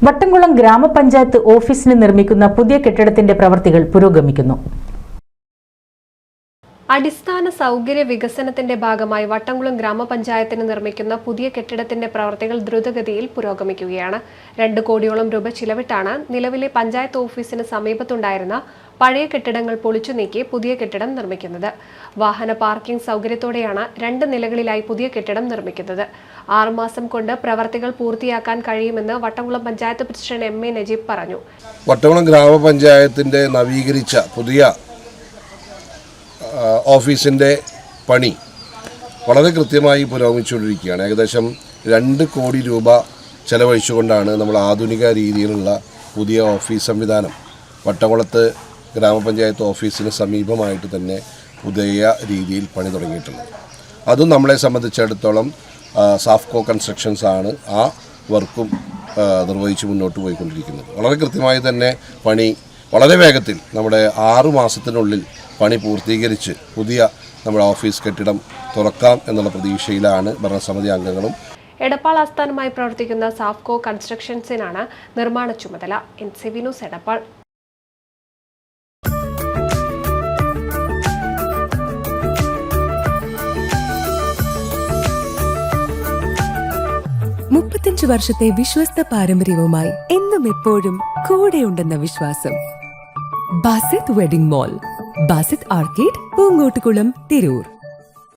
വട്ടംകുളം ഗ്രാമപഞ്ചായത്ത് ഓഫീസിന് നിർമ്മിക്കുന്ന പുതിയ കെട്ടിടത്തിന്റെ പ്രവൃത്തികൾ പുരോഗമിക്കുന്നു. അടിസ്ഥാന സൗകര്യ വികസനത്തിന്റെ ഭാഗമായി വട്ടംകുളം ഗ്രാമപഞ്ചായത്തിന് നിർമ്മിക്കുന്ന പുതിയ കെട്ടിടത്തിന്റെ പ്രവർത്തികൾ ദ്രുതഗതിയിൽ പുരോഗമിക്കുകയാണ്. 2 കോടിയോളം രൂപ ചിലവിട്ടാണ് നിലവിലെ പഞ്ചായത്ത് ഓഫീസിന് സമീപത്തുണ്ടായിരുന്ന പഴയ കെട്ടിടങ്ങൾ പൊളിച്ചു നീക്കി പുതിയ കെട്ടിടം നിർമ്മിക്കുന്നത്. വാഹന പാർക്കിംഗ് സൗകര്യത്തോടെയാണ് 2 നിലകളിലായി പുതിയ കെട്ടിടം നിർമ്മിക്കുന്നത്. 6 മാസം കൊണ്ട് പ്രവർത്തികൾ പൂർത്തിയാക്കാൻ കഴിയുമെന്ന് വട്ടംകുളം പഞ്ചായത്ത് പ്രസിഡന്റ് എം.എ. നജീബ് പറഞ്ഞു. വട്ടംകുളം ഗ്രാമപഞ്ചായത്തിന്റെ നവീകരിച്ച പുതിയ ഓഫീസിൻ്റെ പണി വളരെ കൃത്യമായി പുരോഗമിച്ചുകൊണ്ടിരിക്കുകയാണ്. ഏകദേശം 2 കോടി രൂപ ചെലവഴിച്ചുകൊണ്ടാണ് നമ്മൾ ആധുനിക രീതിയിലുള്ള പുതിയ ഓഫീസ് സംവിധാനം വട്ടംകുളത്ത് ഗ്രാമപഞ്ചായത്ത് ഓഫീസിന് സമീപമായിട്ട് തന്നെ പുതിയ രീതിയിൽ പണി തുടങ്ങിയിട്ടുള്ളത്. അതും നമ്മളെ സംബന്ധിച്ചിടത്തോളം സാഫ്കോ കൺസ്ട്രക്ഷൻസ് ആണ് ആ വർക്കും നിർവഹിച്ച് മുന്നോട്ട് പോയിക്കൊണ്ടിരിക്കുന്നത്. വളരെ കൃത്യമായി തന്നെ പണി വളരെ വേഗത്തിൽ നമ്മുടെ 6 മാസത്തിനുള്ളിൽ പണി പൂർത്തീകരിച്ച് പുതിയ നമ്മുടെ ഓഫീസ് കെട്ടിടം തുറക്കാം എന്നുള്ള പ്രതീക്ഷയിലാണ് ഭരണസമിതി അംഗങ്ങളും. എടപ്പാൾ ആസ്ഥാനമായി പ്രവർത്തിക്കുന്ന സാഫ്കോ കൺസ്ട്രക്ഷൻസിനാണ് നിർമ്മാണ ചുമതല. NCV news Edappal. വർഷത്തെ വിശ്വസ്ത പാരമ്പര്യവുമായി എന്നും എപ്പോഴും കൂടെയുണ്ടെന്ന വിശ്വാസം. Basith wedding mall, Basith arcade, Poongottukulam, Tirur.